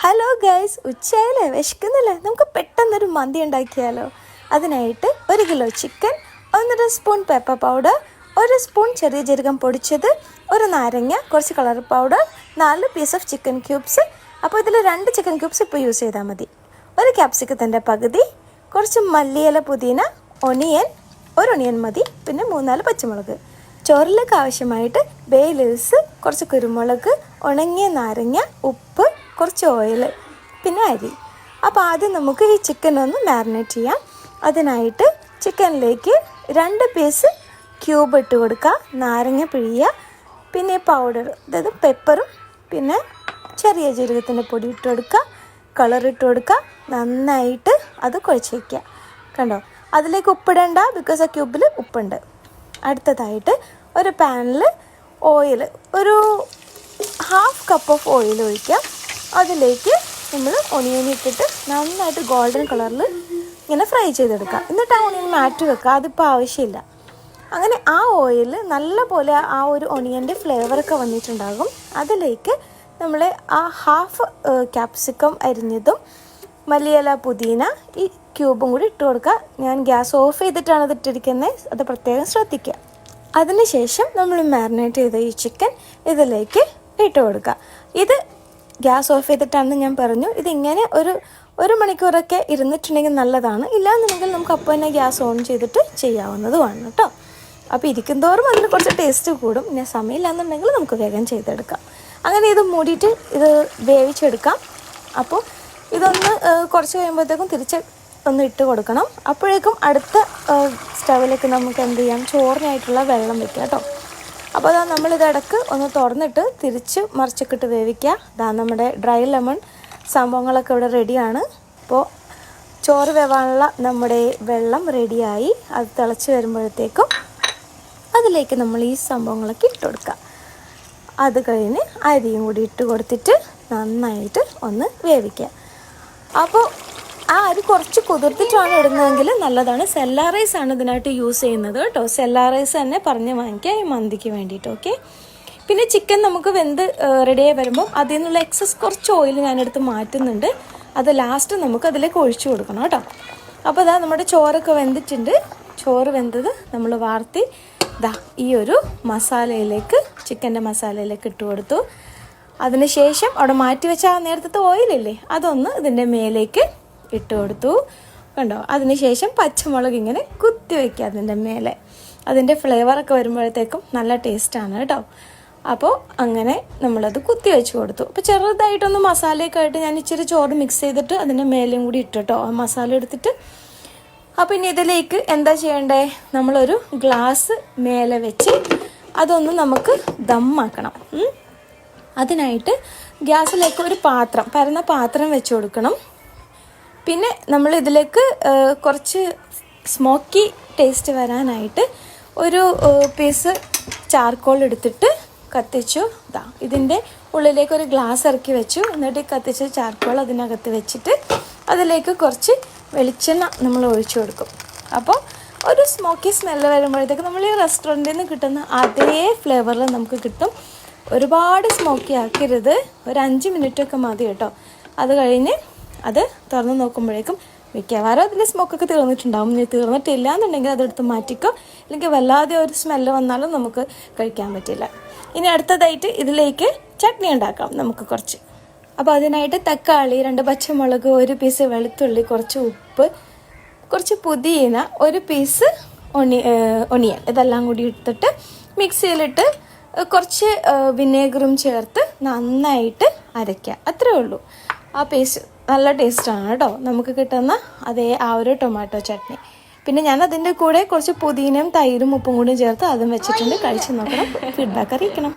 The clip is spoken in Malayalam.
Hello guys, ഉച്ചയായാലേ വിശക്കുന്നില്ലേ? നമുക്ക് പെട്ടെന്നൊരു മന്തി ഉണ്ടാക്കിയാലോ? അതിനായിട്ട് 1 kilo chicken, 1.5 spoon pepper powder, 1 spoon ചെറിയ ജീരകം പൊടിച്ചത്, 1 നാരങ്ങ, കുറച്ച് colour powder, 4 piece of chicken cubes. അപ്പോൾ ഇതിൽ 2 ചിക്കൻ ക്യൂബ്സ് ഇപ്പോൾ യൂസ് ചെയ്താൽ മതി. 1 ക്യാപ്സിക്കത്തിൻ്റെ പകുതി, കുറച്ച് മല്ലിയില, പുതിന, ഒനിയൻ, 1 ഒനിയൻ മതി, പിന്നെ 3-4 പച്ചമുളക്. ചോറിലേക്ക് ആവശ്യമായിട്ട് ബേ ലീവ്സ്, കുറച്ച് കുരുമുളക്, ഉണങ്ങിയ നാരങ്ങ, ഉപ്പ്, കുറച്ച് ഓയിൽ, പിന്നെ അരി. അപ്പോൾ ആദ്യം നമുക്ക് ഈ ചിക്കൻ ഒന്ന് മാരിനേറ്റ് ചെയ്യാം. അതിനായിട്ട് ചിക്കനിലേക്ക് 2 പീസ് ക്യൂബ് ഇട്ട് കൊടുക്കുക, നാരങ്ങ പിഴിയുക, പിന്നെ പൗഡർ, അതായത് പെപ്പറും പിന്നെ ചെറിയ ജീരകത്തിൻ്റെ പൊടി ഇട്ട് കൊടുക്കുക, കളർ ഇട്ട് കൊടുക്കുക, നന്നായിട്ട് അത് കുഴച്ച് വയ്ക്കുക. കണ്ടോ, അതിലേക്ക് ഉപ്പിടണ്ട, ബിക്കോസ് ആ ക്യൂബിൽ ഉപ്പുണ്ട്. അടുത്തതായിട്ട് ഒരു പാനിൽ ഓയിൽ, ഒരു 1/2 കപ്പ് ഓഫ് ഓയിൽ ഒഴിക്കുക. അതിലേക്ക് നമ്മൾ ഒണിയൻ ഇട്ടിട്ട് നന്നായിട്ട് ഗോൾഡൻ കളറിൽ ഇങ്ങനെ ഫ്രൈ ചെയ്തെടുക്കുക. എന്നിട്ട് ആ ഒണിയൻ മാറ്റി വെക്കുക, അതിപ്പോൾ ആവശ്യമില്ല. അങ്ങനെ ആ ഓയിൽ നല്ല പോലെ ആ ഒരു ഒണിയൻ്റെ ഫ്ലേവറൊക്കെ വന്നിട്ടുണ്ടാകും. അതിലേക്ക് നമ്മൾ ആ 1/2 ക്യാപ്സിക്കം അരിഞ്ഞതും മല്ലിയില, പുതിന, ഈ ക്യൂബും കൂടി ഇട്ട് കൊടുക്കുക. ഞാൻ ഗ്യാസ് ഓഫ് ചെയ്തിട്ടാണ് ഇത് ഇട്ടിരിക്കുന്നത്, അത് പ്രത്യേകം ശ്രദ്ധിക്കുക. അതിനുശേഷം നമ്മൾ മാരിനേറ്റ് ചെയ്ത ഈ ചിക്കൻ ഇതിലേക്ക് ഇട്ട് കൊടുക്കുക. ഇത് ഗ്യാസ് ഓഫ് ചെയ്തിട്ടാണെന്ന് ഞാൻ പറഞ്ഞു. ഇതിങ്ങനെ ഒരു മണിക്കൂറൊക്കെ ഇരുന്നിട്ടുണ്ടെങ്കിൽ നല്ലതാണ്. ഇല്ലാന്നുണ്ടെങ്കിൽ നമുക്ക് അപ്പോൾ തന്നെ ഗ്യാസ് ഓൺ ചെയ്തിട്ട് ചെയ്യാവുന്നതുമാണ് കേട്ടോ. അപ്പോൾ ഇരിക്കുന്തോറും അതിന് കുറച്ച് ടേസ്റ്റ് കൂടും. പിന്നെ സമയമില്ലാന്നുണ്ടെങ്കിൽ നമുക്ക് വേഗം ചെയ്തെടുക്കാം. അങ്ങനെ ഇത് മൂടിയിട്ട് ഇത് വേവിച്ചെടുക്കാം. അപ്പോൾ ഇതൊന്ന് കുറച്ച് കഴിയുമ്പോഴത്തേക്കും തിരിച്ച് ഒന്ന് ഇട്ട് കൊടുക്കണം. അപ്പോഴേക്കും അടുത്ത സ്റ്റവിലേക്ക് നമുക്ക് എന്ത് ചെയ്യാം, ചോറിനായിട്ടുള്ള വെള്ളം വെക്കുക കേട്ടോ. അപ്പോൾ അതാ നമ്മളിതിടക്ക് ഒന്ന് തുറന്നിട്ട് തിരിച്ച് മറിച്ചൊക്കെ വേവിക്കുക. അതാ നമ്മുടെ ഡ്രൈ ലെമൺ സംഭവങ്ങളൊക്കെ ഇവിടെ റെഡിയാണ്. അപ്പോൾ ചോറ് വേവാനുള്ള നമ്മുടെ വെള്ളം റെഡിയായി. അത് തിളച്ച് വരുമ്പോഴത്തേക്കും അതിലേക്ക് നമ്മൾ ഈ സംഭവങ്ങളൊക്കെ ഇട്ട് കൊടുക്കുക. അത് കഴിഞ്ഞ് അരിയും കൂടി ഇട്ട് കൊടുത്തിട്ട് നന്നായിട്ട് ഒന്ന് വേവിക്കുക. അപ്പോൾ ആ അരി കുറച്ച് കുതിർത്തിട്ടാണ് ഇടുന്നതെങ്കിൽ നല്ലതാണ്. സെല്ലാ റൈസ് ആണ് ഇതിനായിട്ട് യൂസ് ചെയ്യുന്നത് കേട്ടോ. സെല്ലാ റൈസ് തന്നെ പറഞ്ഞ് വാങ്ങിക്കുക ഈ മന്തിക്ക് വേണ്ടിയിട്ട്. ഓക്കെ, പിന്നെ ചിക്കൻ നമുക്ക് വെന്ത് റെഡിയായി വരുമ്പം അതിൽ നിന്നുള്ള എക്സസ് കുറച്ച് ഓയിൽ ഞാനെടുത്ത് മാറ്റുന്നുണ്ട്. അത് ലാസ്റ്റ് നമുക്ക് അതിലേക്ക് ഒഴിച്ചു കൊടുക്കണം കേട്ടോ. അപ്പോൾ അതാ നമ്മുടെ ചോറൊക്കെ വെന്തിട്ടുണ്ട്. ചോറ് വെന്തത് നമ്മൾ വാർത്തി ദാ ഈ ഒരു മസാലയിലേക്ക്, ചിക്കൻ്റെ മസാലയിലേക്ക് ഇട്ട് കൊടുത്തു. അതിനുശേഷം അവിടെ മാറ്റി വെച്ച ആ നേരത്തെ ഓയിലില്ലേ, അതൊന്ന് ഇതിൻ്റെ മേലേക്ക് ഇട്ട് കൊടുത്തു. കണ്ടോ, അതിനുശേഷം പച്ചമുളക് ഇങ്ങനെ കുത്തി വയ്ക്കുക അതിൻ്റെ മേലെ. അതിൻ്റെ ഫ്ലേവറൊക്കെ വരുമ്പോഴത്തേക്കും നല്ല ടേസ്റ്റാണ് കേട്ടോ. അപ്പോൾ അങ്ങനെ നമ്മളത് കുത്തി വെച്ച് കൊടുത്തു. അപ്പോൾ ചെറുതായിട്ടൊന്ന് മസാലയൊക്കെ ആയിട്ട് ഞാൻ ഇച്ചിരി ചോറ് മിക്സ് ചെയ്തിട്ട് അതിൻ്റെ മേലെയും കൂടി ഇട്ടിട്ടോ ആ മസാല എടുത്തിട്ട്. അപ്പോൾ ഇനി ഇതിലേക്ക് എന്താ ചെയ്യേണ്ടേ, നമ്മളൊരു ഗ്ലാസ് മേലെ വെച്ച് അതൊന്ന് നമുക്ക് ദമ്മാക്കണം. അതിനായിട്ട് ഗ്യാസിലേക്ക് ഒരു പാത്രം, പരന്ന പാത്രം വെച്ച് കൊടുക്കണം. പിന്നെ നമ്മൾ ഇതിലേക്ക് കുറച്ച് സ്മോക്കി ടേസ്റ്റ് വരാനായിട്ട് ഒരു പീസ് ചാർക്കോൾ എടുത്തിട്ട് കത്തിച്ചു. ഇതാ ഇതിൻ്റെ ഉള്ളിലേക്ക് ഒരു ഗ്ലാസ് ഇറക്കി വെച്ചു. എന്നിട്ട് കത്തിച്ച ചാർക്കോൾ അതിനകത്ത് വെച്ചിട്ട് അതിലേക്ക് കുറച്ച് വെളിച്ചെണ്ണ നമ്മൾ ഒഴിച്ചു കൊടുക്കും. അപ്പോൾ ഒരു സ്മോക്കി സ്മെല്ല് വരുമ്പോഴത്തേക്ക് നമ്മൾ ഈ റെസ്റ്റോറൻറ്റിൽ നിന്ന് കിട്ടുന്ന അതേ ഫ്ലേവറിൽ നമുക്ക് കിട്ടും. ഒരുപാട് സ്മോക്കി ആക്കരുത്, ഒരു 5 മിനിറ്റൊക്കെ മതി കേട്ടോ. അത് കഴിഞ്ഞ് അത് തുറന്ന് നോക്കുമ്പോഴേക്കും മിക്കവാറും അതിൻ്റെ സ്മോക്കൊക്കെ തീർന്നിട്ടുണ്ടാവും. ഇനി തീർന്നിട്ടില്ല എന്നുണ്ടെങ്കിൽ അതെടുത്ത് മാറ്റിക്കോ, അല്ലെങ്കിൽ വല്ലാതെ ഒരു സ്മെല്ല് വന്നാലും നമുക്ക് കഴിക്കാൻ പറ്റില്ല. ഇനി അടുത്തതായിട്ട് ഇതിലേക്ക് ചട്നി ഉണ്ടാക്കാം നമുക്ക് കുറച്ച്. അപ്പോൾ അതിനായിട്ട് തക്കാളി, 2 പച്ചമുളക്, 1 പീസ് വെളുത്തുള്ളി, കുറച്ച് ഉപ്പ്, കുറച്ച് പുതിന, 1 പീസ് ഒണിയൻ, ഇതെല്ലാം കൂടി എടുത്തിട്ട് മിക്സിയിലിട്ട് കുറച്ച് വിനേഗറും ചേർത്ത് നന്നായിട്ട് അരയ്ക്കുക. അത്രേ ഉള്ളൂ. ആ പേസ്റ്റ് നല്ല ടേസ്റ്റാണ് കേട്ടോ. നമുക്ക് കിട്ടുന്ന അതേ ആ ഒരു ടൊമാറ്റോ ചട്നി. പിന്നെ ഞാൻ അതിൻ്റെ കൂടെ കുറച്ച് പുതിനയും തൈരും ഉപ്പും കൂടി ചേർത്ത് അതും വെച്ചിട്ടുണ്ട്. കഴിച്ച് നോക്കണം, ഫീഡ്ബാക്ക് അറിയിക്കണം.